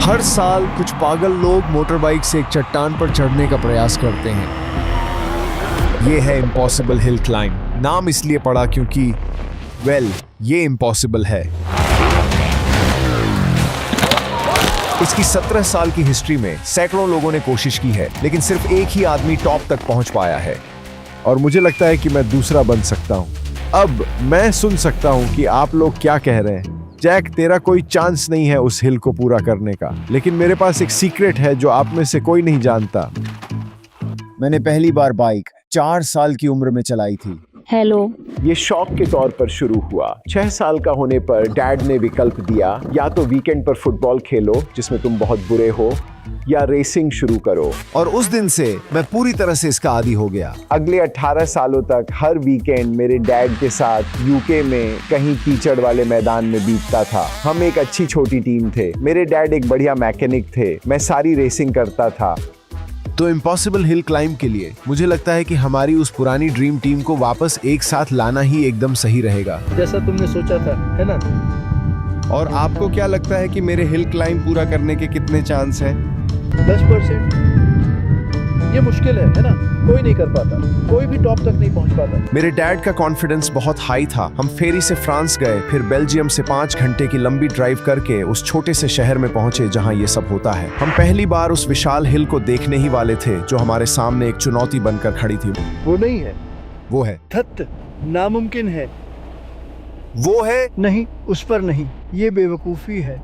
हर साल कुछ पागल लोग मोटर बाइक से एक चट्टान पर चढ़ने का प्रयास करते हैं। ये है इम्पॉसिबल हिल क्लाइंब। नाम इसलिए पड़ा क्योंकि ये इम्पॉसिबल है। इसकी 17 साल की हिस्ट्री में सैकड़ों लोगों ने कोशिश की है, लेकिन सिर्फ एक ही आदमी टॉप तक पहुंच पाया है। और मुझे लगता है कि मैं दूसरा बन सकता हूं। अब मैं सुन सकता हूं कि आप लोग क्या कह रहे हैं। जैक, तेरा कोई चांस नहीं है उस हिल को पूरा करने का, लेकिन मेरे पास एक सीक्रेट है जो आप में से कोई नहीं जानता। मैंने पहली बार बाइक 4 साल की उम्र में चलाई थी। हेलो। ये शौक के तौर पर शुरू हुआ। 6 साल का होने पर डैड ने विकल्प दिया, या तो वीकेंड पर फुटबॉल खेलो जिसमें तुम बहुत बुरे हो, या रेसिंग शुरू करो। और उस दिन से मैं पूरी तरह से इसका आदी हो गया। अगले 18 सालों तक हर वीकेंड मेरे डैड के साथ यूके में कहीं कीचड़ वाले मैदान में बीतता था। हम एक अच्छी छोटी टीम थे। मेरे डैड एक बढ़िया मैकेनिक थे। मैं सारी रेसिंग करता था। तो इम्पॉसिबल हिल क्लाइंब के लिए मुझे लगता है कि हमारी उस पुरानी ड्रीम टीम को वापस एक साथ लाना ही एकदम सही रहेगा, जैसा तुमने सोचा था, है ना? और आपको क्या लगता है कि मेरे हिल क्लाइंब पूरा करने के कितने चांस हैं? 10%। ये मुश्किल है ना? कोई नहीं कर पाता, कोई भी टॉप तक नहीं पहुंच पाता। मेरे डैड का कॉन्फिडेंस बहुत हाई था। हम फेरी से फ्रांस गए, फिर बेल्जियम से 5 घंटे की लंबी ड्राइव करके उस छोटे से शहर में पहुंचे जहां ये सब होता है। हम पहली बार उस विशाल हिल को देखने ही वाले थे जो हमारे सामने एक चुनौती बनकर खड़ी थी। वो नहीं है, वो है धत, नामुमकिन है। वो है नहीं, उस पर नहीं, ये बेवकूफी है।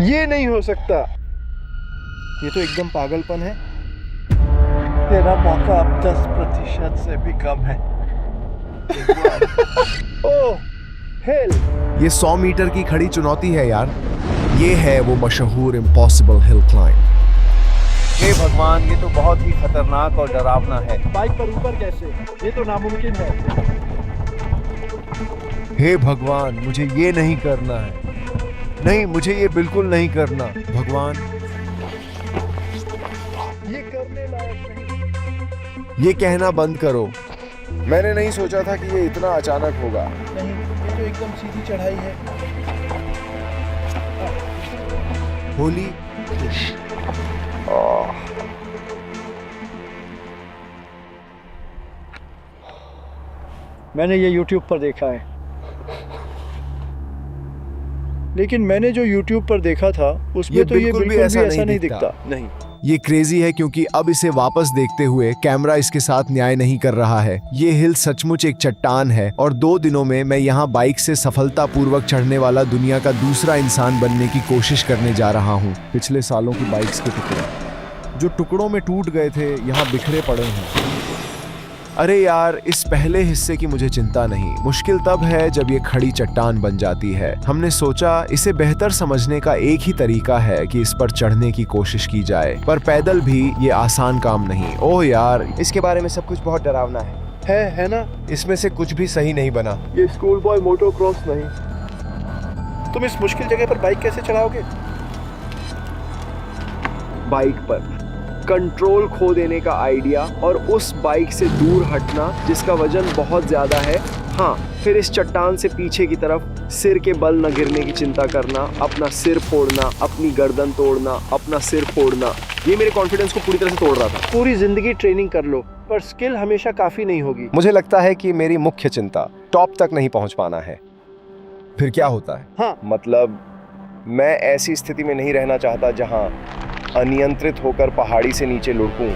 ये नहीं हो सकता। ये तो एकदम पागलपन है। तेरा मौका अब 10% से भी कम है। ओह, हेल। ये 100 मीटर की खड़ी चुनौती है यार। ये है वो मशहूर इम्पॉसिबल हिल क्लाइंब। हे भगवान, ये तो बहुत ही खतरनाक और डरावना है। बाइक पर ऊपर कैसे? ये तो नामुमकिन है। हे भगवान, मुझे ये नहीं करना है। नहीं, मुझे ये बिल्कुल नहीं करना। भगवान, ये करने लायक नहीं। ये कहना बंद करो। मैंने नहीं सोचा था कि ये इतना अचानक होगा। नहीं, ये तो एकदम सीधी चढ़ाई है। होली मैंने ये YouTube पर देखा है, लेकिन मैंने जो YouTube पर देखा था उसमें तो ये बिल्कुल भी ऐसा नहीं दिखता। नहीं, ये क्रेजी है क्योंकि अब इसे वापस देखते हुए कैमरा इसके साथ न्याय नहीं कर रहा है। ये हिल सचमुच एक चट्टान है और 2 दिनों में मैं यहाँ बाइक से सफलतापूर्वक चढ़ने वाला दुनिया का दूसरा इंसान बनने की कोशिश करने जा रहा हूँ। पिछले सालों की बाइक्स के टुकड़े जो टुकड़ों में टूट गए थे यहाँ बिखरे पड़े हैं। अरे यार, इस पहले हिस्से की मुझे चिंता नहीं। मुश्किल तब है जब ये खड़ी चट्टान बन जाती है। हमने सोचा इसे बेहतर समझने का एक ही तरीका है कि इस पर चढ़ने की कोशिश की जाए, पर पैदल भी ये आसान काम नहीं। ओह यार, इसके बारे में सब कुछ बहुत डरावना है ना? इसमें से कुछ भी सही नहीं बना। ये स्कूल बॉय मोटोक्रॉस नहीं। तुम इस मुश्किल जगह पर बाइक कैसे चलाओगे? बाइक पर कंट्रोल खो देने का आइडिया और उस बाइक से दूर हटना जिसका वजन बहुत ज्यादा है। हाँ, फिर इस चट्टान से पीछे की तरफ सिर के बल न गिरने की चिंता करना, अपना सिर फोड़ना, अपनी गर्दन तोड़ना, अपना सिर फोड़ना। ये मेरे कॉन्फिडेंस को पूरी तरह से तोड़ रहा था। पूरी जिंदगी ट्रेनिंग कर लो, पर स्किल हमेशा काफी नहीं होगी। मुझे लगता है कि मेरी मुख्य चिंता टॉप तक नहीं पहुंच पाना है। फिर क्या होता है? हाँ, मतलब मैं ऐसी स्थिति में नहीं रहना चाहता जहां अनियंत्रित होकर पहाड़ी से नीचे लुढ़कूं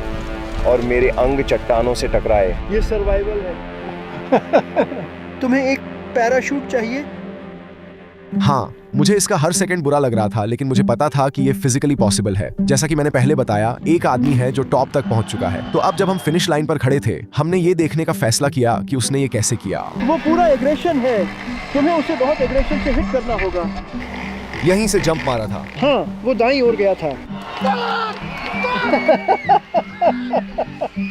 और मेरे अंग चट्टानों से टकराए। ये सर्वाइवल है। तुम्हें एक पैराशूट चाहिए? हाँ, मुझे इसका हर सेकंड बुरा लग रहा था, लेकिन मुझे पता था कि ये फिजिकली पॉसिबल है। जैसा कि मैंने पहले बताया, एक आदमी है जो टॉप तक पहुंच चुका है। तो अब जब हम फिनिश लाइन पर खड़े थे, हमने ये देखने का फैसला किया कि उसने ये कैसे किया। वो पूरा एग्रेशन है। तुम्हें उसे बहुत एग्रेशन से हिट करना होगा। यहीं से जंप मारा था। हाँ, वो दाईं ओर गया था।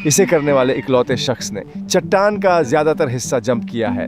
इसे करने वाले इकलौते शख्स ने चट्टान का ज्यादातर हिस्सा जंप किया है।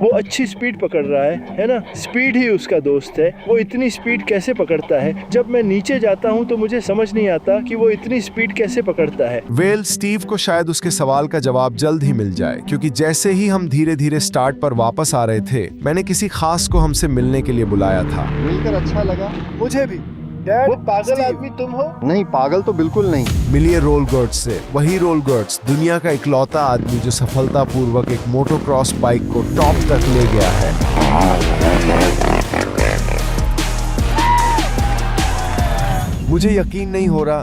वो अच्छी स्पीड पकड़ रहा है ना? स्पीड ही उसका दोस्त है। वो इतनी स्पीड कैसे पकड़ता है? जब मैं नीचे जाता हूँ तो मुझे समझ नहीं आता कि वो इतनी स्पीड कैसे पकड़ता है। वेल, स्टीव को शायद उसके सवाल का जवाब जल्द ही मिल जाए, क्योंकि जैसे ही हम धीरे धीरे स्टार्ट पर वापस आ रहे थे, मैंने किसी खास को हमसे मिलने के लिए बुलाया था। मिलकर अच्छा लगा। मुझे भी। वो पागल आदमी तुम हो? नहीं, पागल तो बिल्कुल नहीं। मिलिए रोल गर्ट्स से। वही रोल गर्ट्स, दुनिया का इकलौता आदमी जो सफलतापूर्वक एक मोटोक्रॉस बाइक को टॉप तक ले गया है। मुझे यकीन नहीं हो रहा।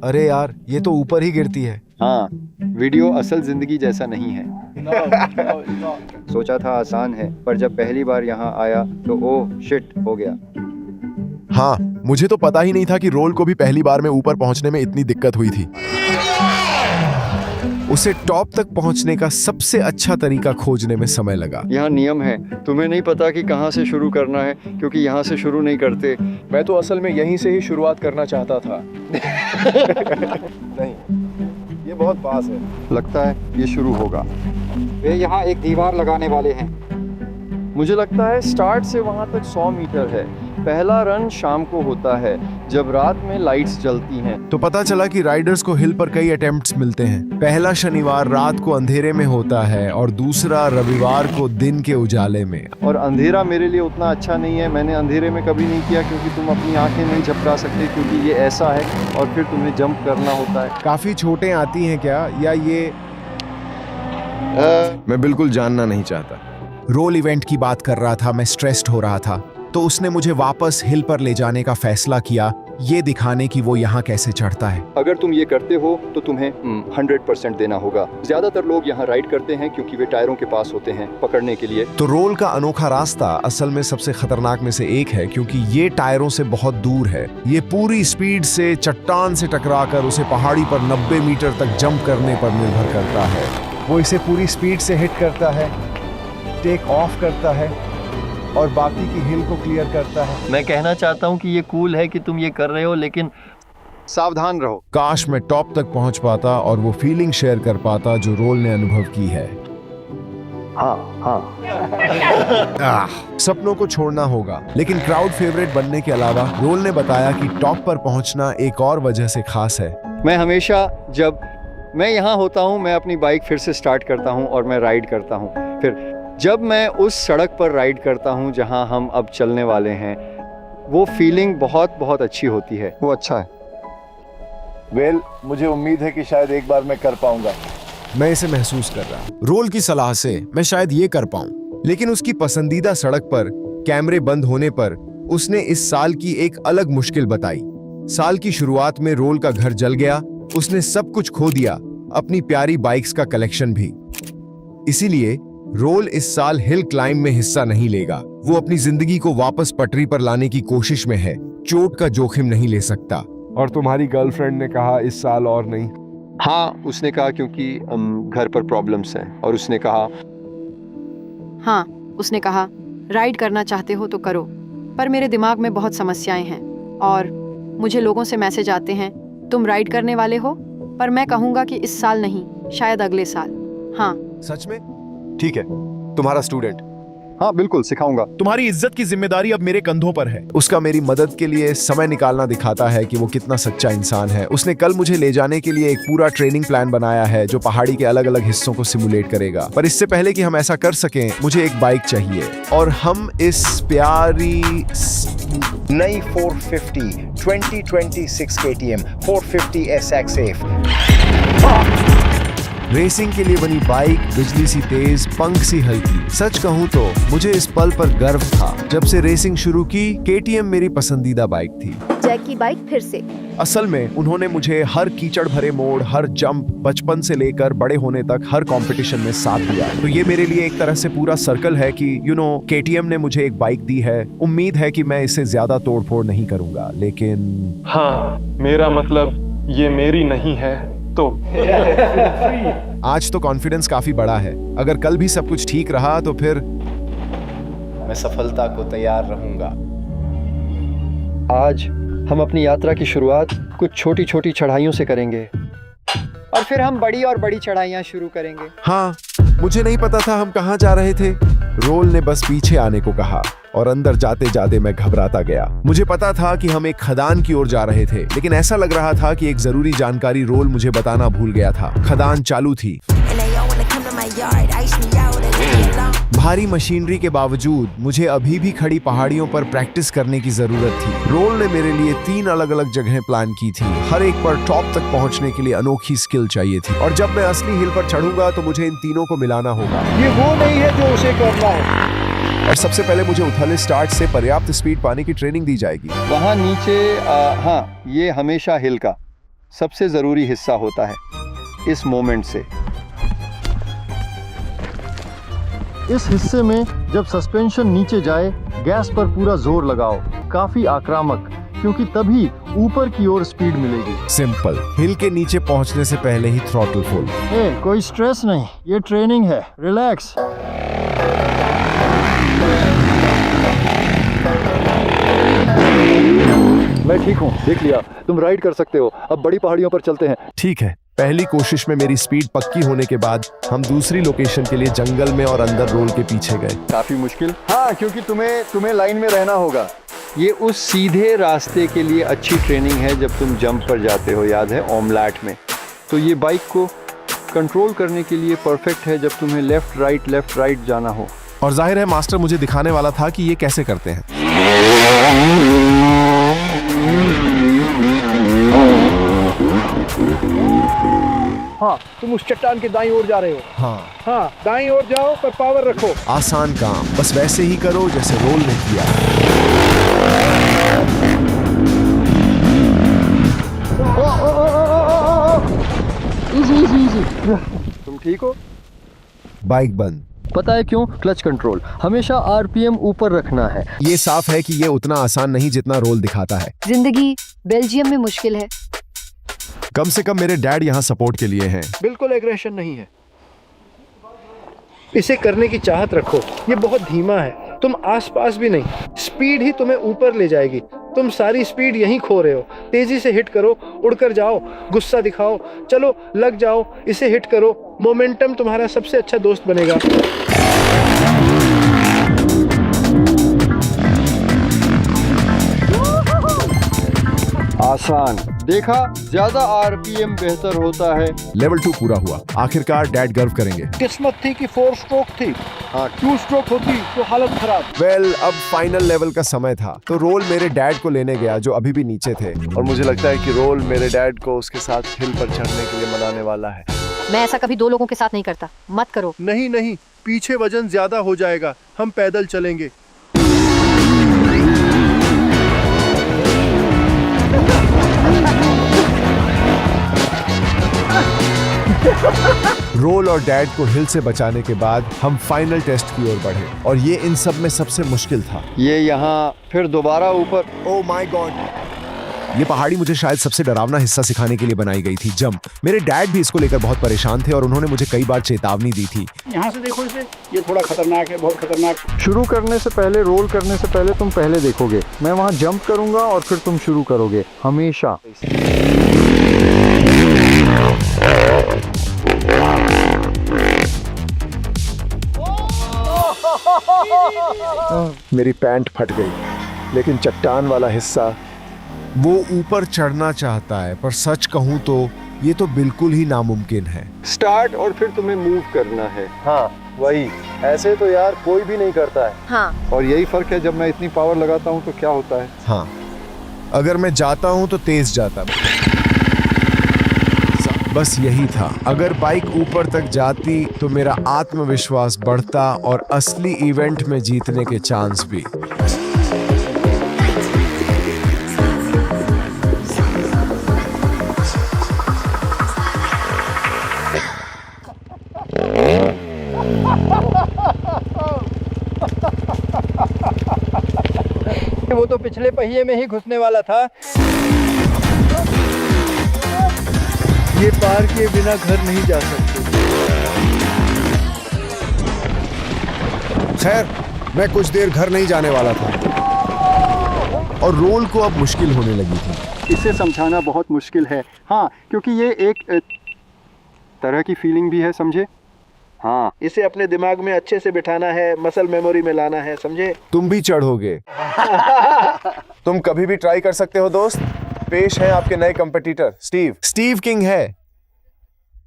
अरे यार, ये तो ऊपर ही गिरती है। हाँ, वीडियो असल जिंदगी जैसा नहीं है। सोचा था आसान है, पर जब पहली बार यहाँ आया तो ओह शिट हो गया। हाँ, मुझे तो पता ही नहीं था कि रोल को भी पहली बार में ऊपर पहुंचने में इतनी दिक्कत हुई थी। उसे टॉप तक पहुंचने का सबसे अच्छा तरीका खोजने में समय लगा। यहाँ नियम है, तुम्हें नहीं पता कि कहाँ से शुरू करना है, क्योंकि यहाँ से शुरू नहीं करते। मैं तो असल में यहीं से ही शुरुआत करना चाहता था। नहीं, ये बहुत पास है। लगता है ये शुरू होगा। वे यहाँ एक दीवार लगाने वाले हैं। मुझे लगता है स्टार्ट से वहाँ तक 100 मीटर है। पहला रन शाम को होता है, जब रात में लाइट्स जलती हैं। तो पता चला कि राइडर्स को हिल पर कई अटेम्प्ट्स मिलते हैं। पहला शनिवार रात को अंधेरे में होता है और दूसरा रविवार को दिन के उजाले में। और अंधेरा मेरे लिए उतना अच्छा नहीं है। मैंने अंधेरे में कभी नहीं किया, क्योंकि तुम अपनी आंखें नहीं झपका सकते, क्योंकि ये ऐसा है और फिर तुम्हें जंप करना होता है। काफी छोटे आती हैं क्या, या ये मैं बिल्कुल जानना नहीं चाहता। रोल इवेंट की बात कर रहा था, मैं स्ट्रेस्ड हो रहा था, तो उसने मुझे वापस हिल पर ले जाने का फैसला किया, ये दिखाने की वो यहाँ कैसे चढ़ता है। अगर तुम ये करते हो तो तुम्हें 100% देना होगा। ज्यादातर लोग यहाँ राइड करते हैं क्योंकि वे टायरों के पास होते हैं पकड़ने के लिए। तो रोल का अनोखा रास्ता असल में सबसे खतरनाक में से एक है, क्योंकि ये टायरों से बहुत दूर है। ये पूरी स्पीड से चट्टान से टकराकर उसे पहाड़ी पर 90 मीटर तक जंप करने पर निर्भर करता है। वो इसे पूरी स्पीड से हिट करता है, टेक ऑफ करता है और बाकी की हिल को क्लियर करता है। मैं कहना चाहता हूँ कि ये कूल है कि तुम ये कर रहे हो, लेकिन सावधान रहो। काश मैं टॉप तक पहुंच पाता और वो फीलिंग शेयर कर पाता जो रोल ने अनुभव की है। सपनों को छोड़ना होगा, लेकिन क्राउड फेवरेट बनने के अलावा रोल ने बताया कि टॉप पर पहुंचना एक और वजह से खास है। मैं हमेशा जब मैं यहाँ होता हूँ, मैं अपनी बाइक फिर से स्टार्ट करता हूँ और मैं राइड करता हूँ। फिर जब मैं उस सड़क पर राइड करता हूँ जहाँ हम अब चलने वाले हैं, वो फीलिंग बहुत बहुत अच्छी होती है। वो अच्छा है। वेल, मुझे उम्मीद है कि शायद एक बार मैं कर पाऊंगा। मैं इसे महसूस कर रहा हूँ। रोल की सलाह से मैं शायद ये कर पाऊं, लेकिन उसकी पसंदीदा सड़क पर कैमरे बंद होने पर उसने इस साल की एक अलग मुश्किल बताई। साल की शुरुआत में रोल का घर जल गया, उसने सब कुछ खो दिया, अपनी प्यारी बाइक्स का कलेक्शन भी। इसीलिए रोल इस साल हिल क्लाइंब में हिस्सा नहीं लेगा। वो अपनी जिंदगी को वापस पटरी पर लाने की कोशिश में है, चोट का जोखिम नहीं ले सकता। और तुम्हारी गर्लफ्रेंड ने कहा इस साल और नहीं? हाँ, उसने कहा क्योंकि घर पर प्रॉब्लम्स हैं। और उसने कहा हाँ, उसने कहा राइड करना चाहते हो तो करो, पर मेरे दिमाग में बहुत समस्याएं हैं और मुझे लोगों से मैसेज आते हैं तुम राइड करने वाले हो, पर मैं कहूँगा कि इस साल नहीं, शायद अगले साल। हाँ। सच में? ठीक है, तुम्हारा स्टूडेंट। हाँ बिल्कुल, सिखाऊंगा। तुम्हारी इज्जत की जिम्मेदारी अब मेरे कंधों पर है। उसका मेरी मदद के लिए समय निकालना दिखाता है कि वो कितना सच्चा इंसान है। उसने कल मुझे ले जाने के लिए एक पूरा ट्रेनिंग प्लान बनाया है जो पहाड़ी के अलग अलग हिस्सों को सिमुलेट करेगा। पर इससे पहले कि हम ऐसा कर सकें, मुझे एक बाइक चाहिए और हम इस प्यारी नई 450 2026 KTM 450 SX-F रेसिंग के लिए बनी बाइक, बिजली सी तेज, पंख सी हल्की। सच कहूं तो मुझे इस पल पर गर्व था। जब से रेसिंग शुरू की, KTM मेरी पसंदीदा बाइक थी। जैक की बाइक फिर से। असल में उन्होंने मुझे हर कीचड़ भरे मोड़, हर जंप, बचपन से लेकर बड़े होने तक हर कंपटीशन में साथ दिया। तो ये मेरे लिए एक तरह से पूरा सर्कल है कि KTM ने मुझे एक बाइक दी है। उम्मीद है कि मैं इसे ज्यादा तोड़फोड़ नहीं करूंगा, लेकिन हाँ, मेरा मतलब ये मेरी नहीं है तो आज तो कॉन्फिडेंस काफी बड़ा है। अगर कल भी सब कुछ ठीक रहा तो फिर मैं सफलता को तैयार रहूंगा। आज हम अपनी यात्रा की शुरुआत कुछ छोटी छोटी चढ़ाइयों से करेंगे और फिर हम बड़ी और बड़ी चढ़ाइयाँ शुरू करेंगे। हाँ, मुझे नहीं पता था हम कहाँ जा रहे थे। रोल ने बस पीछे आने को कहा और अंदर जाते जाते मैं घबराता गया। मुझे पता था कि हम एक खदान की ओर जा रहे थे, लेकिन ऐसा लग रहा था कि एक जरूरी जानकारी रोल मुझे बताना भूल गया था। खदान चालू थी। भारी मशीनरी के बावजूद मुझे अभी भी खड़ी पहाड़ियों पर प्रैक्टिस करने की जरूरत थी। रोल ने मेरे लिए 3 अलग-अलग जगहें प्लान की थी। हर एक पर टॉप तक पहुंचने के लिए अनोखी स्किल चाहिए थी, और जब मैं असली हिल पर चढ़ूंगा तो मुझे इन तीनों को मिलाना होगा। ये वो नहीं है जो उसे करना है। और सबसे पहले मुझे उथले स्टार्ट से पर्याप्त स्पीड पाने की ट्रेनिंग दी जाएगी। वहाँ नीचे हाँ, ये हमेशा हिल का सबसे ज़रूरी हिस्सा होता है। इस मोमेंट से इस हिस्से में जब सस्पेंशन नीचे जाए, गैस पर पूरा जोर लगाओ, काफी आक्रामक, क्योंकि तभी ऊपर की ओर स्पीड मिलेगी। सिंपल, हिल के नीचे पहुंचने से पहले ही थ्रॉटल फुल। कोई स्ट्रेस नहीं, ये ट्रेनिंग है, रिलैक्स। मैं ठीक हूँ, देख लिया, तुम राइड कर सकते हो। अब बड़ी पहाड़ियों पर चलते हैं। ठीक है। पहली कोशिश में मेरी स्पीड पक्की होने के बाद हम दूसरी लोकेशन के लिए जंगल में और अंदर रोल के पीछे गए। काफी मुश्किल, हाँ, क्योंकि तुम्हें लाइन में रहना होगा। ये उस सीधे रास्ते के लिए अच्छी ट्रेनिंग है जब तुम जंप पर जाते हो, याद है, ओमलैट में। तो ये बाइक को कंट्रोल करने के लिए परफेक्ट है जब तुम्हें लेफ्ट राइट जाना हो। और जाहिर है मास्टर मुझे दिखाने वाला था कि ये कैसे करते हैं। हाँ, तुम उस चट्टान के दाईं ओर जा रहे हो। हाँ, दाईं ओर जाओ, पर पावर रखो। आसान काम, बस वैसे ही करो जैसे रोल ने किया। इजी। तुम ठीक हो? बाइक बंद। पता है क्यों? क्लच कंट्रोल, हमेशा आरपीएम ऊपर रखना है। ये साफ है कि ये उतना आसान नहीं जितना रोल दिखाता है। जिंदगी बेल्जियम में मुश्किल है। कम से कम मेरे डैड यहाँ सपोर्ट के लिए हैं। बिल्कुल एग्रेशन नहीं है। इसे करने की चाहत रखो। ये बहुत धीमा है, तुम आसपास भी नहीं। स्पीड ही तुम्हें ऊपर ले जाएगी। तुम सारी स्पीड यहीं खो रहे हो। तेजी से हिट करो, उड़कर जाओ, गुस्सा दिखाओ, चलो लग जाओ, इसे हिट करो। मोमेंटम तुम्हारा सबसे अच्छा दोस्त बनेगा। आसान, देखा, ज्यादा आरपीएम बेहतर होता है। लेवल 2 पूरा हुआ। आखिरकार डैड गर्व करेंगे। किस्मत थी कि 4 स्ट्रोक थी। हाँ, 2 स्ट्रोक होती तो हालत खराब। वेल, अब फाइनल लेवल का समय था, तो रोल मेरे डैड को लेने गया जो अभी भी नीचे थे। और मुझे लगता है कि रोल मेरे डैड को उसके साथ हिल पर चढ़ने के लिए मनाने वाला है। मैं ऐसा कभी 2 लोगों के साथ नहीं करता, मत करो। नहीं, पीछे वजन ज्यादा हो जाएगा, हम पैदल चलेंगे। रोल और डैड को हिल से बचाने के बाद हम फाइनल टेस्ट की ओर बढ़े, और ये इन सब में सबसे मुश्किल था। ये यहाँ फिर दोबारा ऊपर। ओह माय गॉड, ये पहाड़ी मुझे शायद सबसे डरावना हिस्सा सिखाने के लिए बनाई गई थी, जंप। मेरे डैड भी इसको लेकर बहुत परेशान थे और उन्होंने मुझे कई बार चेतावनी दी थी। यहाँ से देखो इसे, ये थोड़ा खतरनाक है, बहुत खतरनाक। शुरू करने से पहले, रोल करने से पहले तुम पहले देखोगे। मैं वहाँ जंप करूंगा और फिर तुम शुरू करोगे, हमेशा। मेरी पैंट फट गई, लेकिन चट्टान वाला हिस्सा। वो ऊपर चढ़ना चाहता है, पर सच कहूँ तो ये तो बिल्कुल ही नामुमकिन है। स्टार्ट और फिर तुम्हें मूव करना है। हाँ, वही। ऐसे तो यार कोई भी नहीं करता है। हाँ, और यही फर्क है, जब मैं इतनी पावर लगाता हूँ तो क्या होता है। हाँ, अगर मैं जाता हूँ तो तेज जाता। बस यही था। अगर बाइक ऊपर तक जाती तो मेरा आत्मविश्वास बढ़ता और असली इवेंट में जीतने के चांस भी। वो तो पिछले पहिए में ही घुसने वाला था। ये पार के बिना घर नहीं जा सकते। खैर, मैं कुछ देर घर नहीं जाने वाला था और रोल को अब मुश्किल होने लगी थी। इसे समझाना बहुत मुश्किल है। हाँ, क्योंकि ये एक तरह की फीलिंग भी है, समझे। हाँ, इसे अपने दिमाग में अच्छे से बिठाना है, मसल मेमोरी में लाना है, समझे? तुम भी चढ़ोगे। तुम कभी भी ट्राई कर सकते हो दोस्त। पेश है आपके नए कंपटीटर स्टीव किंग है।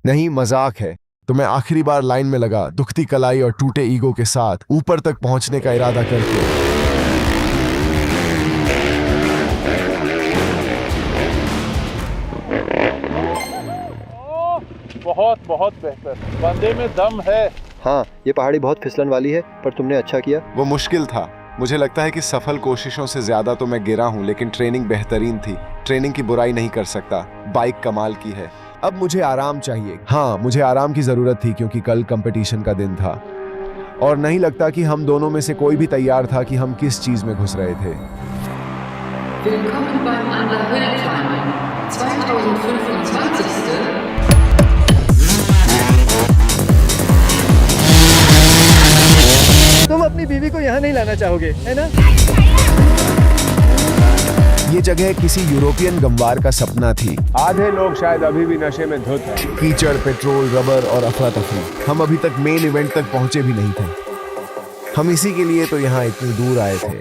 नहीं, मजाक है। तो मैं आखिरी बार लाइन में लगा, दुखती कलाई और टूटे ईगो के साथ ऊपर तक पहुंचने का इरादा करके। बहुत बहुत बेहतर, बंदे में दम है। हाँ, ये पहाड़ी बहुत फिसलन वाली है, पर तुमने अच्छा किया। वो मुश्किल था। मुझे लगता है कि सफल कोशिशों से ज्यादा तो मैं गिरा हूं, लेकिन ट्रेनिंग बेहतरीन थी। ट्रेनिंग की बुराई नहीं कर सकता। बाइक कमाल की है। अब मुझे आराम चाहिए। हाँ, मुझे आराम की जरूरत थी क्योंकि कल कंपटीशन का दिन था और नहीं लगता कि हम दोनों में से कोई भी तैयार था कि हम किस चीज में घुस रहे थे। Willkommen beim Underhill-Timing. 2025. तुम अपनी बीवी को यहाँ नहीं लाना चाहोगे, है ना? ये जगह किसी यूरोपियन गंवार का सपना थी। आधे लोग शायद अभी भी नशे में धुत हैं। कीचड़, पेट्रोल, रबर और अफरा तफरी। हम अभी तक मेन इवेंट तक पहुंचे भी नहीं थे। हम इसी के लिए तो यहाँ इतनी दूर आए थे।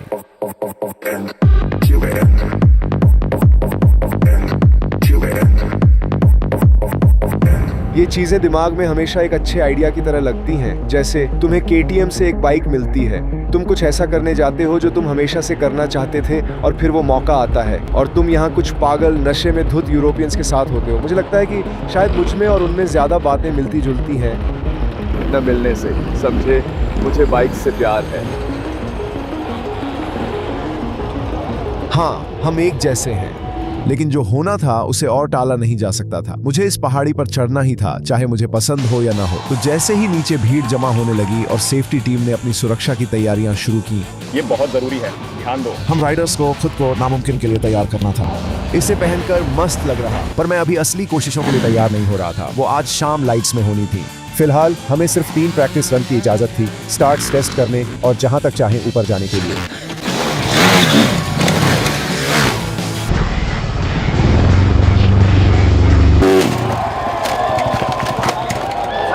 ये चीजें दिमाग में हमेशा एक अच्छे आइडिया की तरह लगती हैं। जैसे तुम्हें KTM से एक बाइक मिलती है, तुम कुछ ऐसा करने जाते हो जो तुम हमेशा से करना चाहते थे और फिर वो मौका आता है और तुम यहाँ कुछ पागल नशे में धुत यूरोपियंस के साथ होते हो। मुझे लगता है कि शायद मुझ में और उनमें ज्यादा बातें मिलती जुलती हैं। न मिलने से, समझे, मुझे बाइक से प्यार है। हाँ, हम एक जैसे हैं, लेकिन जो होना था उसे और टाला नहीं जा सकता था। मुझे इस पहाड़ी पर चढ़ना ही था, चाहे मुझे पसंद हो या ना हो। तो जैसे ही नीचे भीड़ जमा होने लगी और सेफ्टी टीम ने अपनी सुरक्षा की तैयारियां शुरू की। ये बहुत जरूरी है, ध्यान दो। हम राइडर्स को खुद को नामुमकिन के लिए तैयार करना था। इसे पहनकर मस्त लग रहा, पर मैं अभी असली कोशिशों के लिए तैयार नहीं हो रहा था। वो आज शाम लाइट्स में होनी थी। फिलहाल हमें सिर्फ 3 प्रैक्टिस रन की इजाजत थी, स्टार्ट्स टेस्ट करने और जहां तक चाहे ऊपर जाने के लिए।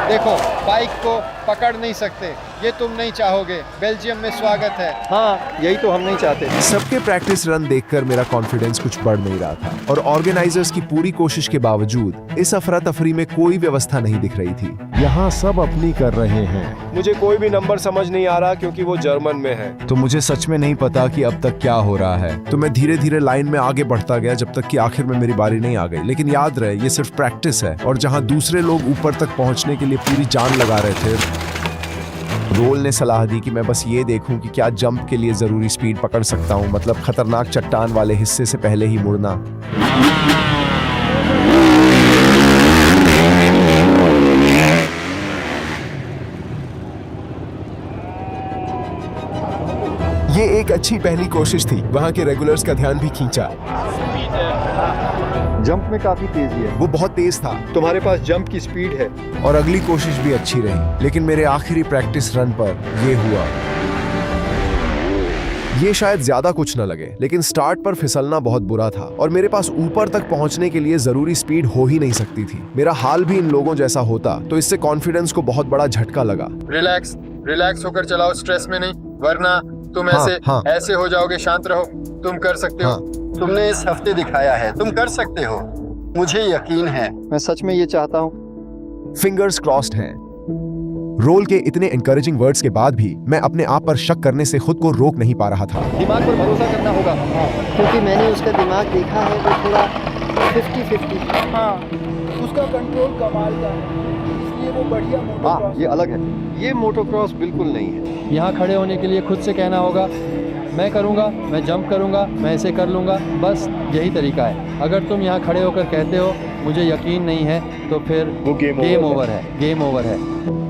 देखो, बाइक को पकड़ नहीं सकते, ये तुम नहीं चाहोगे। बेल्जियम में स्वागत है। हाँ, यही तो हम नहीं चाहते। सबके प्रैक्टिस रन देखकर मेरा कॉन्फिडेंस कुछ बढ़ नहीं रहा था और ऑर्गेनाइजर्स की पूरी कोशिश के बावजूद इस अफरा तफरी में कोई व्यवस्था नहीं दिख रही थी। यहाँ सब अपनी कर रहे हैं। मुझे कोई भी नंबर समझ नहीं आ रहा क्योंकि वो जर्मन में है। तो मुझे सच में नहीं पता कि अब तक क्या हो रहा है। तो मैं धीरे धीरे लाइन में आगे बढ़ता गया जब तक कि आखिर में मेरी बारी नहीं आ गई। लेकिन याद रहे, ये सिर्फ प्रैक्टिस है और जहाँ दूसरे लोग ऊपर तक पहुँचने के लिए पूरी जान लगा रहे थे, रोल ने सलाह दी कि मैं बस ये देखूं कि क्या जंप के लिए जरूरी स्पीड पकड़ सकता हूं, मतलब खतरनाक चट्टान वाले हिस्से से पहले ही मुड़ना। ये एक अच्छी पहली कोशिश थी। वहां के रेगुलर्स का ध्यान भी खींचा। जंप में काफी तेजी है। वो बहुत तेज था। तुम्हारे पास जंप की स्पीड है। और अगली कोशिश भी अच्छी रही, लेकिन मेरे आखिरी प्रैक्टिस रन पर ये हुआ। ये शायद ज्यादा कुछ न लगे, लेकिन स्टार्ट पर फिसलना बहुत बुरा था और मेरे पास ऊपर तक पहुंचने के लिए जरूरी स्पीड हो ही नहीं सकती थी। मेरा हाल भी इन लोगों जैसा होता तो इससे कॉन्फिडेंस को बहुत बड़ा झटका लगा। रिलैक्स होकर चलाओ, स्ट्रेस में नहीं, वरना तुम ऐसे हो जाओगे। शांत रहो, तुम कर सकते हो। तुमने इस हफ्ते दिखाया है, तुम कर सकते हो, मुझे यकीन है। मैं सच में ये चाहता हूँ। फिंगर्स क्रॉस्ड हैं। रोल के इतने एनकरेजिंग वर्ड्स के बाद भी मैं अपने आप पर शक करने से खुद को रोक नहीं पा रहा था। दिमाग पर भरोसा करना होगा। क्योंकि मैंने उसका दिमाग देखा है, वो थोड़ा 50-50। हाँ, उसका कंट्रोल कमाल का है, इसलिए वो बढ़िया हाँ, ये अलग है। ये मोटोक्रॉस बिल्कुल नहीं है। यहाँ खड़े होने के लिए खुद से कहना होगा, मैं करूँगा, मैं जंप करूँगा, मैं ऐसे कर लूँगा, बस यही तरीका है। अगर तुम यहाँ खड़े होकर कहते हो मुझे यकीन नहीं है, तो फिर वो गेम ओवर है।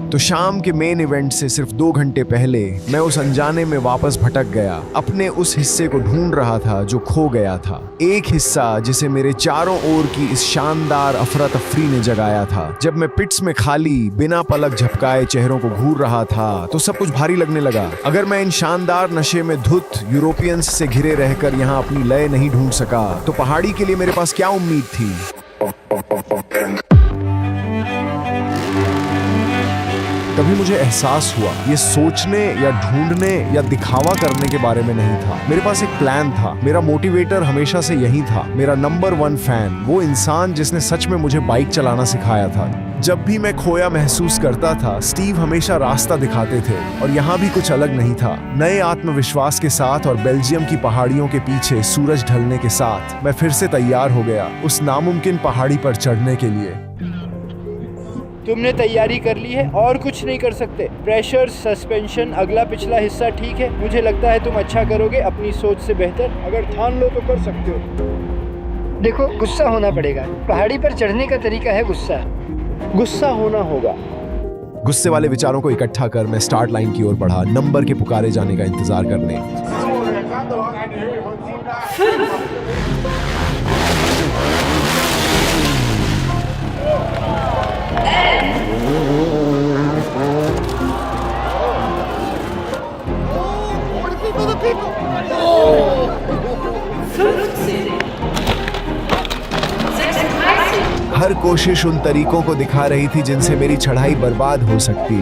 तो शाम के मेन इवेंट से सिर्फ 2 घंटे पहले मैं उस अनजाने में वापस भटक गया। अपने उस हिस्से को ढूंढ रहा था जो खो गया था। एक हिस्सा जिसे मेरे चारों ओर की इस शानदार अफरा तफरी ने जगाया था। जब मैं पिट्स में खाली बिना पलक झपकाए चेहरों को घूर रहा था तो सब कुछ भारी लगने लगा। अगर मैं इन शानदार नशे में धुत यूरोपियंस से घिरे रहकर यहाँ अपनी लय नहीं ढूंढ सका तो पहाड़ी के लिए मेरे पास क्या उम्मीद थी। तभी मुझे एहसास हुआ ये सोचने या ढूंढने या दिखावा करने के बारे में नहीं था। मेरे पास एक प्लान था। मेरा मोटिवेटर हमेशा से यही था, मेरा नंबर 1 फैन, वो इंसान जिसने सच में मुझे बाइक चलाना सिखाया था। जब भी मैं खोया महसूस करता था, स्टीव हमेशा रास्ता दिखाते थे और यहाँ भी कुछ अलग नहीं था। नए आत्मविश्वास के साथ और बेल्जियम की पहाड़ियों के पीछे सूरज ढलने के साथ मैं फिर से तैयार हो गया उस नामुमकिन पहाड़ी पर चढ़ने के लिए। तुमने तैयारी कर ली है और कुछ नहीं कर सकते। प्रेशर, सस्पेंशन, अगला पिछला हिस्सा ठीक है। मुझे लगता है तुम अच्छा करोगे, अपनी सोच से बेहतर। अगर ठान लो तो कर सकते हो। देखो, गुस्सा होना पड़ेगा। पहाड़ी पर चढ़ने का तरीका है गुस्सा। गुस्सा होना होगा। गुस्से वाले विचारों को इकट्ठा कर मैं स्टार्ट लाइन की ओर बढ़ा, नंबर के पुकारे जाने का इंतजार करने। हर कोशिश उन तरीकों को दिखा रही थी जिनसे मेरी चढ़ाई बर्बाद हो सकती।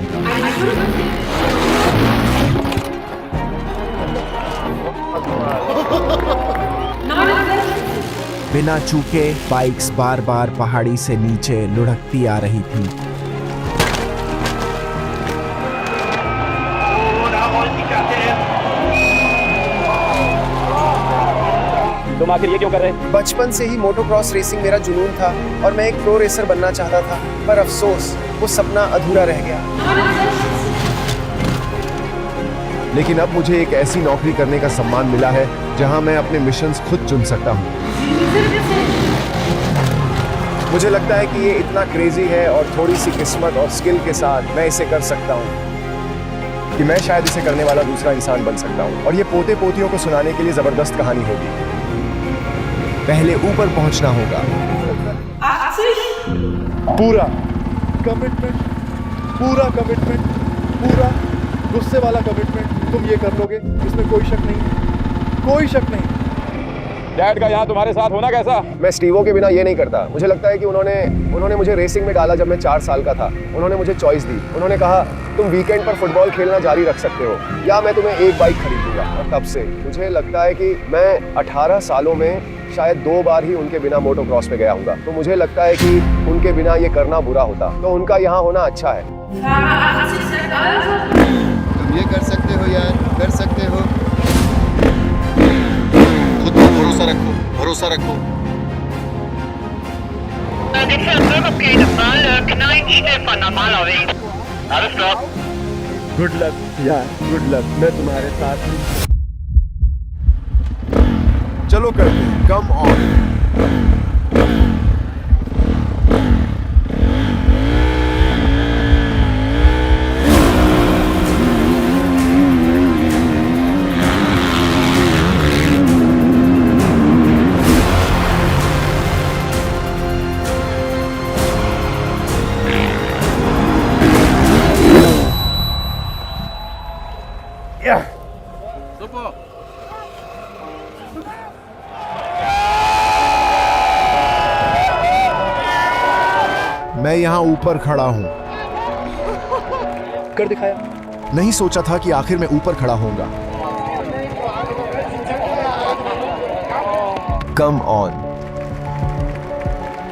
बिना चूके बाइक्स बार बार पहाड़ी से नीचे लुढ़कती आ रही थी। तुम आखिर ये क्यों कर रहे? बचपन से ही मोटोक्रॉस रेसिंग मेरा जुनून था और मैं एक प्रो रेसर बनना चाहता था, पर अफसोस वो सपना अधूरा रह गया। लेकिन अब मुझे एक ऐसी नौकरी करने का सम्मान मिला है जहां मैं अपने मिशंस खुद चुन सकता हूं। मुझे लगता है कि ये इतना क्रेजी है और थोड़ी सी किस्मत और स्किल के साथ मैं इसे कर सकता हूं कि मैं शायद इसे करने वाला दूसरा इंसान बन सकता हूं और ये पोते पोतियों को सुनाने के लिए जबरदस्त कहानी होगी। पहले ऊपर पहुंचना होगा। पूरा कमिटमेंट, पूरा कमिटमेंट, पूरा गुस्से वाला कमिटमेंट। तुम ये कर लोगे, इसमें कोई शक नहीं, कोई शक नहीं। डैड का यहाँ तुम्हारे साथ होना कैसा? मैं स्टीवो के बिना ये नहीं करता। मुझे लगता है कि उन्होंने मुझे रेसिंग में डाला जब मैं 4 साल का था। उन्होंने मुझे चॉइस दी। उन्होंने कहा तुम वीकेंड पर फुटबॉल खेलना जारी रख सकते हो या मैं तुम्हें एक बाइक खरीद दूंगा। और तब से मुझे लगता है कि मैं 18 सालों में शायद 2 बार ही उनके बिना मोटोक्रॉस पे गया हूँगा। तो मुझे लगता है कि उनके बिना ये करना बुरा होता, तो उनका यहाँ होना अच्छा है। तुम ये कर सकते हो यार, कर सकते हो। खुद पर भरोसा रखो, भरोसा रखो। गुड लक यार, गुड लक। मैं तुम्हारे साथ हूँ। चलो करते हैं, कम ऑन। मैं यहाँ ऊपर खड़ा हूँ। कर दिखाया। नहीं सोचा था कि आखिर मैं ऊपर खड़ा होऊंगा। Come on.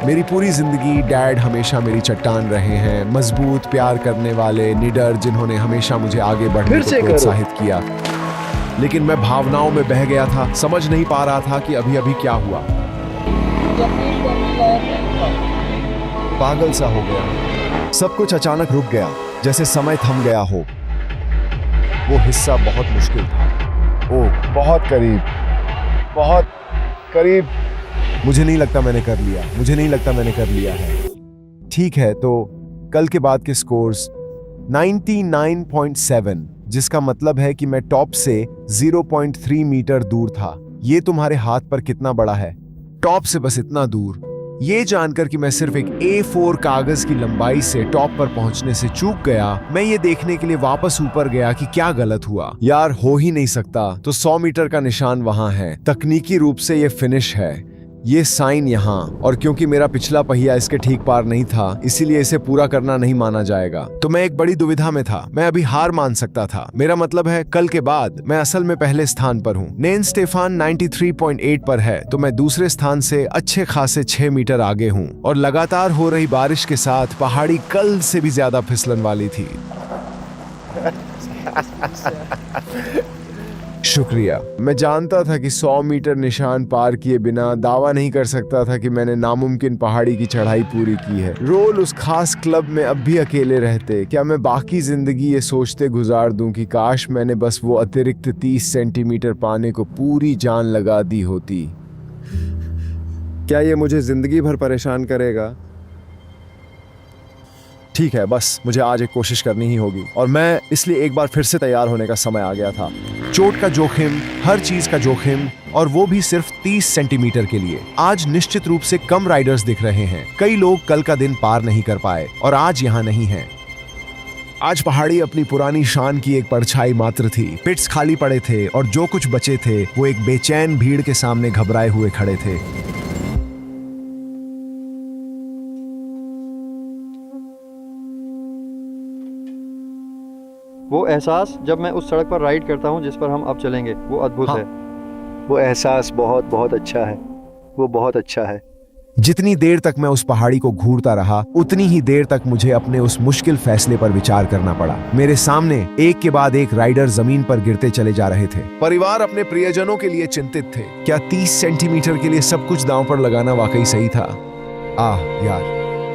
मेरी पूरी जिंदगी डैड हमेशा मेरी चट्टान रहे हैं, मजबूत, प्यार करने वाले, निडर, जिन्होंने हमेशा मुझे आगे बढ़ने को प्रोत्साहित किया। लेकिन मैं भावनाओं में बह गया था, समझ नहीं पा रहा था कि अभी अभी क्या हुआ। पागल सा हो गया। सब कुछ अचानक रुक गया, जैसे समय थम गया हो। वो हिस्सा बहुत मुश्किल था। ओह, बहुत करीब, बहुत करीब। मुझे नहीं लगता मैंने कर लिया, मुझे नहीं लगता मैंने कर लिया है। ठीक है, तो कल के बाद के स्कोर्स 99.7, जिसका मतलब है कि मैं टॉप से 0.3 मीटर दूर था। ये तुम्हारे हाथ पर कितना बड़ा है? टॉप से बस इतना दूर। ये जानकर कि मैं सिर्फ एक A4 कागज की लंबाई से टॉप पर पहुंचने से चूक गया, मैं ये देखने के लिए वापस ऊपर गया कि क्या गलत हुआ। यार, हो ही नहीं सकता। तो 100 मीटर का निशान वहां है। तकनीकी रूप से ये फिनिश है। ये साइन यहाँ, और क्योंकि मेरा पिछला पहिया इसके ठीक पार नहीं था, इसीलिए इसे पूरा करना नहीं माना जाएगा। तो मैं एक बड़ी दुविधा में था। मैं अभी हार मान सकता था। मेरा मतलब है कल के बाद मैं असल में पहले स्थान पर हूँ। नेन स्टेफान 93.8 पर है, तो मैं दूसरे स्थान से अच्छे खासे 6 मीटर आगे हूँ। और लगातार हो रही बारिश के साथ पहाड़ी कल से भी ज्यादा फिसलन वाली थी। शुक्रिया। मैं जानता था कि 100 मीटर निशान पार किए बिना दावा नहीं कर सकता था कि मैंने नामुमकिन पहाड़ी की चढ़ाई पूरी की है। रोल उस खास क्लब में अब भी अकेले रहते। क्या मैं बाकी जिंदगी ये सोचते गुजार दूं कि काश मैंने बस वो अतिरिक्त 30 सेंटीमीटर पाने को पूरी जान लगा दी होती। क्या ये मुझे जिंदगी भर परेशान करेगा? ठीक है, बस मुझे आज एक कोशिश करनी ही होगी, और मैं इसलिए एक बार फिर से तैयार होने का समय आ गया था। चोट का जोखिम, हर चीज का जोखिम, और वो भी सिर्फ 30 सेंटीमीटर के लिए। आज निश्चित रूप से कम राइडर्स दिख रहे हैं। कई लोग कल का दिन पार नहीं कर पाए और आज यहाँ नहीं हैं। आज पहाड़ी अपनी पुरानी शान की एक परछाई मात्र थी। पिट्स खाली पड़े थे और जो कुछ बचे थे वो एक बेचैन भीड़ के सामने घबराए हुए खड़े थे। वो एहसास जब मैं उस सड़क पर राइड करता हूँ जिस पर हम अब चलेंगे, वो अद्भुत है। वो एहसास बहुत बहुत अच्छा है। वो बहुत अच्छा है। जितनी देर तक मैं उस पहाड़ी को घूरता रहा, उतनी ही देर तक मुझे अपने उस मुश्किल फैसले पर विचार करना पड़ा। मेरे सामने एक के बाद एक राइडर जमीन पर गिरते चले जा रहे थे। परिवार अपने प्रियजनों के लिए चिंतित थे। क्या 30 सेंटीमीटर के लिए सब कुछ दांव पर लगाना वाकई सही था? यार,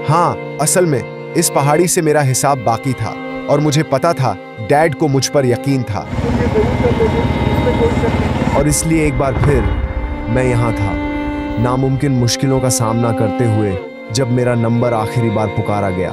हाँ, असल में इस पहाड़ी से मेरा हिसाब बाकी था, और मुझे पता था डैड को मुझ पर यकीन था, और इसलिए एक बार फिर मैं यहाँ था, नामुमकिन मुश्किलों का सामना करते हुए, जब मेरा नंबर आखिरी बार पुकारा गया।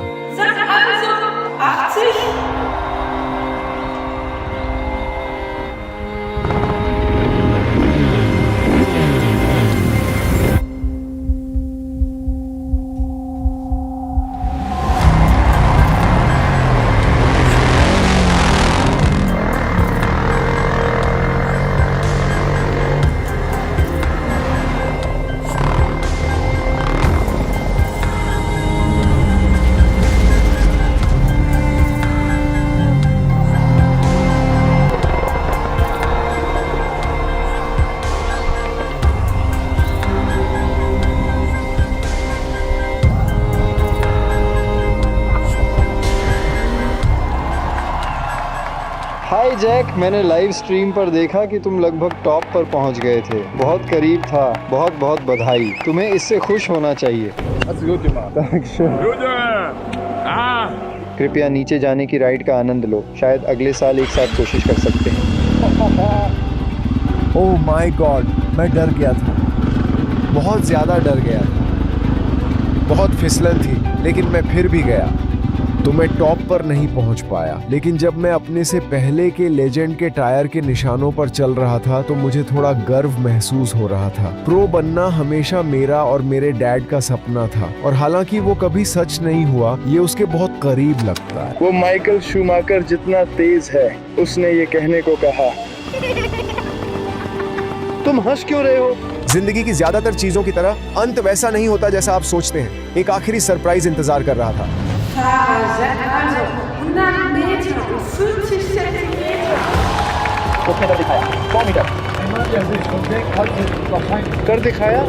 हाय जैक, मैंने लाइव स्ट्रीम पर देखा कि तुम लगभग टॉप पर पहुंच गए थे। बहुत करीब था। बहुत बहुत बधाई। तुम्हें इससे खुश होना चाहिए। कृपया नीचे जाने की राइड का आनंद लो। शायद अगले साल एक साथ कोशिश कर सकते हैं। ओह माय गॉड, मैं डर गया था। बहुत ज्यादा डर गया था। बहुत फिसलन थी, लेकिन मैं फिर भी गया। तो मैं टॉप पर नहीं पहुंच पाया, लेकिन जब मैं अपने से पहले के लेजेंड के टायर के निशानों पर चल रहा था तो मुझे थोड़ा गर्व महसूस हो रहा था। प्रो बनना हमेशा मेरा और मेरे डैड का सपना था, और हालांकि वो कभी सच नहीं हुआ, ये उसके बहुत करीब लगता है। वो माइकल शूमाकर जितना तेज है, उसने ये कहने को कहा। तुम हंस क्यों रहे हो? जिंदगी की ज्यादातर चीजों की तरह अंत वैसा नहीं होता जैसा आप सोचते हैं। एक आखिरी सरप्राइज इंतजार कर रहा था। उसने कर दिखाया 100 मीटर कर दिखाया।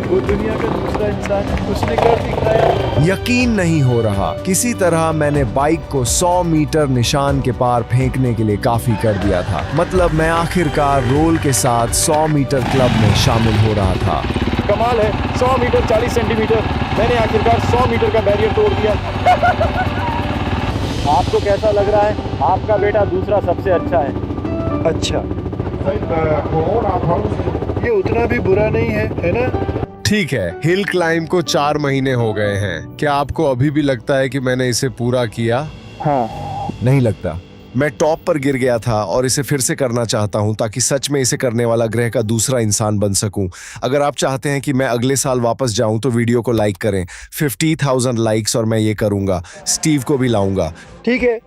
वो दुनिया का दूसरा इंसान, उसने कर दिखाया। यकीन नहीं हो रहा। किसी तरह मैंने बाइक को 100 मीटर निशान के पार फेंकने के लिए काफी कर दिया था। मतलब मैं आखिरकार रोल के साथ 100 मीटर क्लब में शामिल हो रहा था। कमाल है, 100 मीटर 40 सेंटीमीटर। मैंने आखिरकार 100 मीटर का बैरियर तोड़ दिया। आपको कैसा लग रहा है? आपका बेटा दूसरा सबसे अच्छा है। अच्छा, ये उतना भी बुरा नहीं है ना? ठीक है, हिल क्लाइंब को 4 महीने हो गए हैं। क्या आपको अभी भी लगता है कि मैंने इसे पूरा किया? हाँ। नहीं लगता। मैं टॉप पर गिर गया था और इसे फिर से करना चाहता हूं ताकि सच में इसे करने वाला ग्रह का दूसरा इंसान बन सकूं। अगर आप चाहते हैं कि मैं अगले साल वापस जाऊं तो वीडियो को लाइक करें। 50,000 लाइक्स और मैं ये करूंगा। स्टीव को भी लाऊंगा। ठीक है।